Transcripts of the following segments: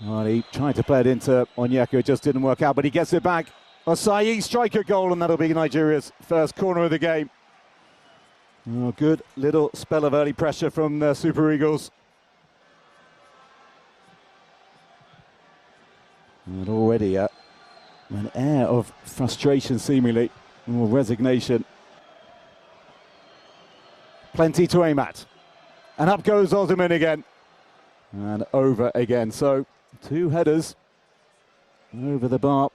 Well, he tried to play it into Onyeka, it just didn't work out, but he gets it back. Osayi striker goal, and that'll be Nigeria's first corner of the game. Oh, good little spell of early pressure from the Super Eagles. And already an air of frustration, seemingly, or resignation. Plenty to aim at. And up goes Osman again. And over again. So, two headers over the bar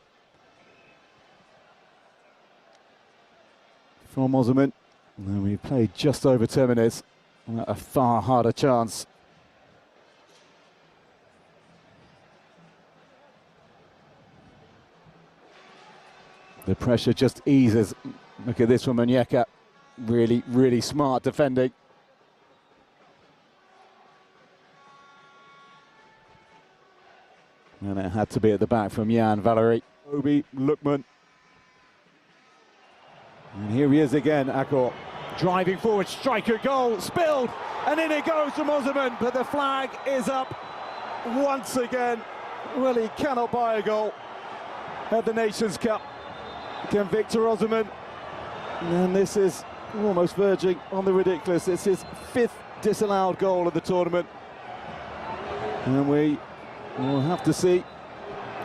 from Osman. And we've played just over 10 minutes. A far harder chance. The pressure just eases. Look at this from Onyeka. Really, really smart defending. And it had to be at the back from Jan Valery. Obi Lukman. And here he is again, Akor. Driving forward, striker goal, spilled, and in it goes from Osman, but the flag is up once again. Well, he cannot buy a goal at the Nations Cup. Can Victor Osman, and this is almost verging on the ridiculous. It's his 5th disallowed goal of the tournament. And we will have to see,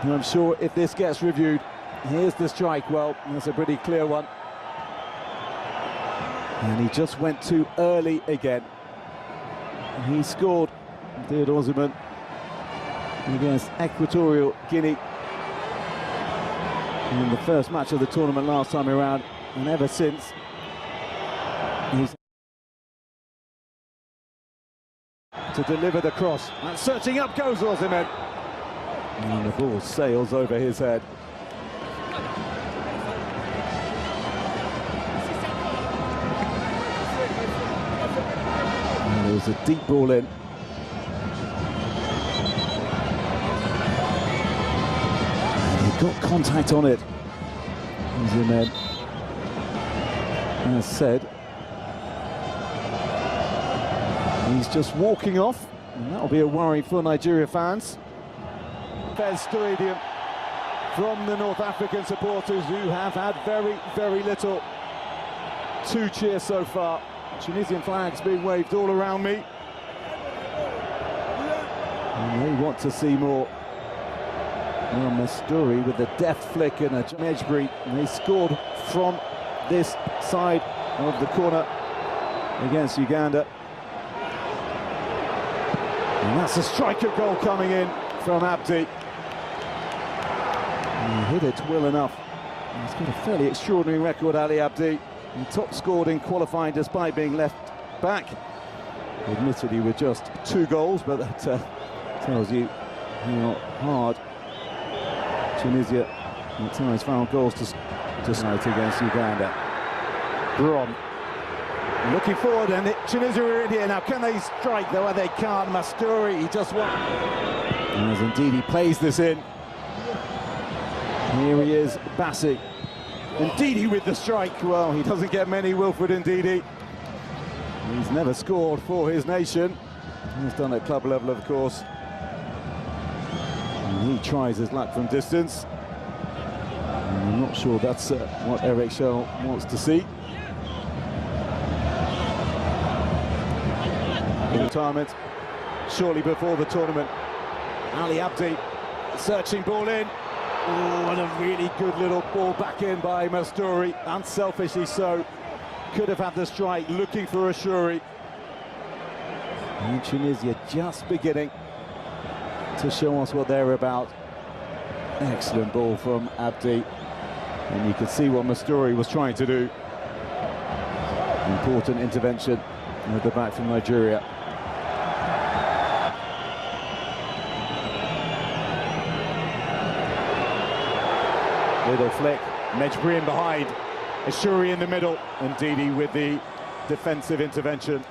I'm sure, if this gets reviewed. Here's the strike, well, that's a pretty clear one. And he just went too early again. He scored, did Osman, against Equatorial Guinea in the first match of the tournament last time around, and ever since he's to deliver the cross, and searching up goes Osman, and the ball sails over his head. And there was a deep ball in. Got contact on it. Osman, as said, he's just walking off, and that'll be a worry for Nigeria fans. Fez Stadium from the North African supporters, who have had very, very little to cheer so far. Tunisian flags being waved all around me, and they want to see more. Well, Mastouri with the deft flick and a Mejbri, and they scored from this side of the corner against Uganda. And that's a striker goal coming in from Abdi. And he hit it well enough. He's got a fairly extraordinary record, Ali Abdi. He top scored in qualifying despite being left back. Admittedly with just 2 goals, but that tells you how hard Tunisia at times found goals to night against Uganda. Brom looking forward, and Tunisia are in here now. Can they strike? Though they can't. Mastouri, he just won. As indeed he plays this in. Here he is, Bassi. Ndidi with the strike. Well, he doesn't get many, Wilfred Ndidi. He's never scored for his nation. He's done at club level, of course. And he tries his luck from distance. And I'm not sure that's what Eric Schell wants to see. In retirement, shortly before the tournament. Ali Abdi, searching ball in. Oh, and a really good little ball back in by Mastouri, unselfishly so. Could have had the strike, looking for a Shuri. And Tunisia just beginning to show us what they're about. Excellent ball from Abdi, and you can see what Mastouri was trying to do. Important intervention at the back from Nigeria. Little flick, Mejbri in behind, Ashuri in the middle, and Ndidi with the defensive intervention.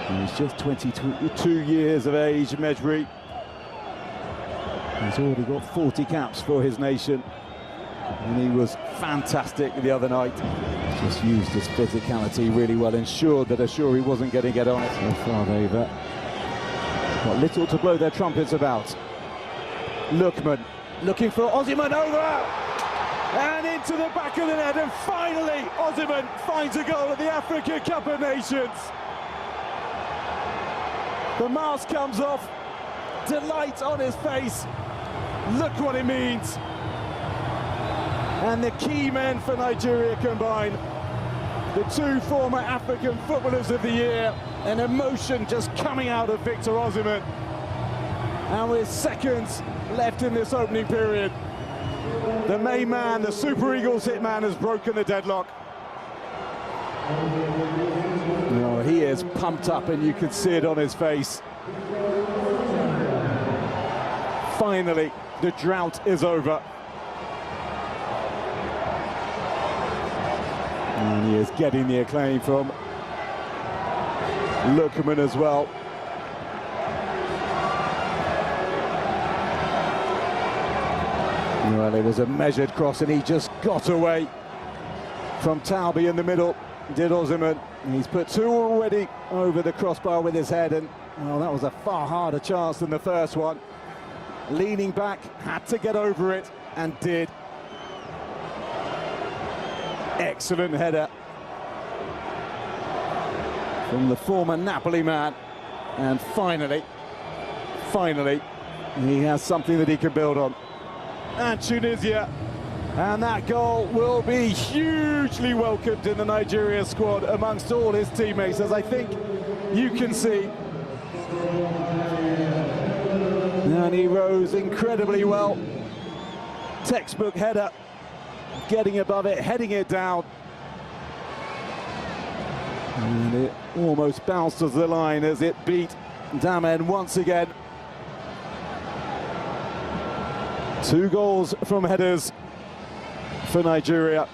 He's just 22 years of age, Mejbri. He's already got 40 caps for his nation, and he was fantastic the other night. Just used his physicality really well, ensured that Ashuri wasn't going to get on it. So far they've got little to blow their trumpets about. Lookman looking for Osimhen, over and into the back of the net, and finally Osimhen finds a goal at the Africa Cup of Nations. The mask comes off, delight on his face. Look what it means. And the key men for Nigeria combine. The two former African Footballers of the Year, an emotion just coming out of Victor Osimhen. And with seconds left in this opening period, the main man, the Super Eagles hitman, has broken the deadlock. Oh, he is pumped up, and you can see it on his face. Finally, the drought is over. And he is getting the acclaim from Lookman as well. Well, it was a measured cross, and he just got away from Talbi in the middle, did Osimhen. He's put two already over the crossbar with his head, and well, that was a far harder chance than the first one. Leaning back, had to get over it, and did. Excellent header from the former Napoli man, and finally, he has something that he can build on. And Tunisia, and that goal will be hugely welcomed in the Nigeria squad amongst all his teammates, as I think you can see. And he rose incredibly well. Textbook header, getting above it, heading it down. And it almost bounced as the line as it beat Damen once again. 2 goals from headers for Nigeria.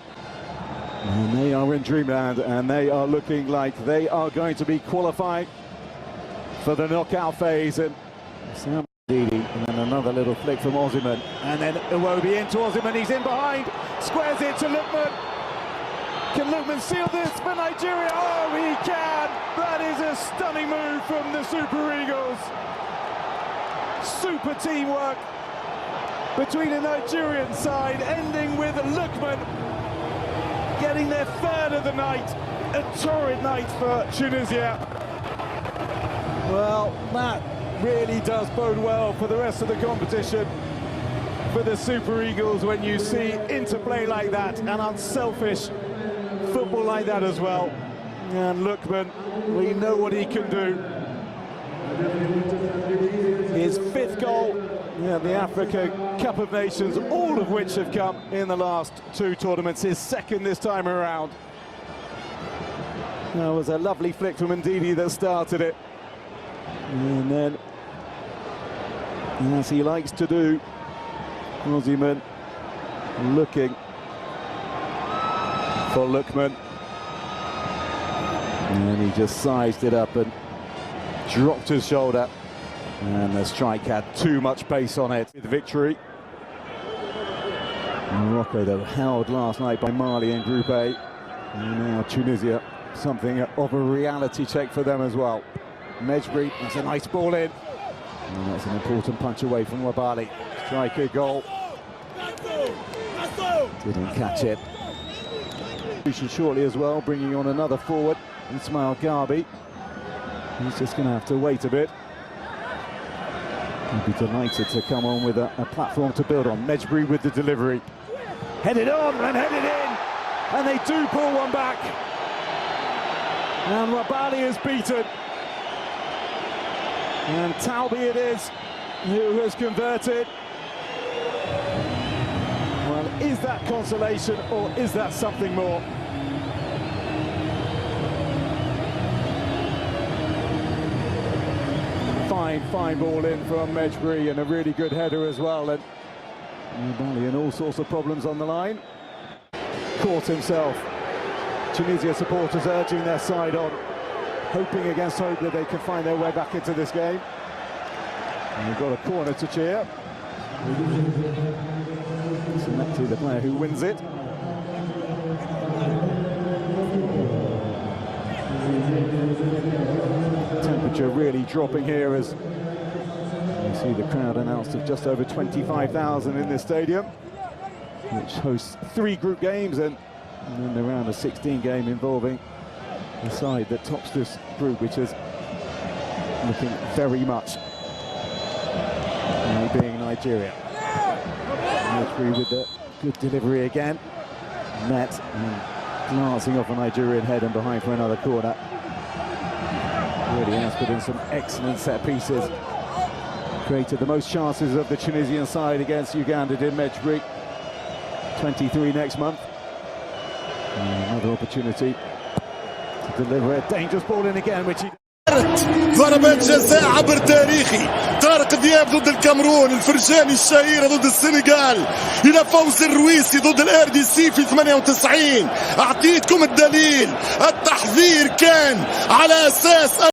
And they are in dreamland, and they are looking like they are going to be qualifying for the knockout phase. And Sam Didi, and then another little flick from Osimhen, and then Iwobi into Osimhen. He's in behind, squares it to Lookman. Can Lookman seal this for Nigeria? Oh, he can! That is a stunning move from the Super Eagles. Super teamwork between the Nigerian side, ending with Lookman getting their third of the night. A torrid night for Tunisia. Well, that really does bode well for the rest of the competition for the Super Eagles, when you see interplay like that and unselfish football like that as well. And Lookman, we know what he can do. His 5th goal at the Africa Cup of Nations, all of which have come in the last 2 tournaments. His 2nd this time around. That was a lovely flick from Ndidi that started it. And then, as he likes to do, Osimhen looking for Lookman. And he just sized it up and dropped his shoulder. And the strike had too much pace on it. With victory. Morocco, though, held last night by Mali in Group A. And now Tunisia, something of a reality check for them as well. Mejbri, that's a nice ball in. And that's an important punch away from Wabali. Striker goal. Didn't catch it. Shortly as well, bringing on another forward, Ismail Garbi. He's just going to have to wait a bit. He'd be delighted to come on with a platform to build on. Mejbri with the delivery. Headed on and headed in. And they do pull one back. And Wabali is beaten. And Talbi it is who has converted. Well, is that consolation, or is that something more? Fine ball in from Mejbri, and a really good header as well. And Wabali and all sorts of problems on the line. Caught himself. Tunisia supporters urging their side on, hoping against hope that they can find their way back into this game. And we've got a corner to cheer. Selected the player who wins it. Temperature really dropping here as you see the crowd announced of just over 25,000 in this stadium, which hosts 3 group games and then the round of 16 game involving the side that tops this group, which is looking very much like being Nigeria. Through with the good delivery again. Net and glancing off a Nigerian head and behind for another corner. Really has put in some excellent set pieces. Created the most chances of the Tunisian side against Uganda, did Mejbri. 23 next month. And another opportunity to deliver a dangerous ball in again, which he... ضربات جزاء عبر تاريخي. طارق دياب ضد الكاميرون، الفرجاني الشهيرة ضد السنغال، إلى فوز الرويسي ضد الار دي سي في 98. أعطيتكم الدليل، التحذير كان على أساس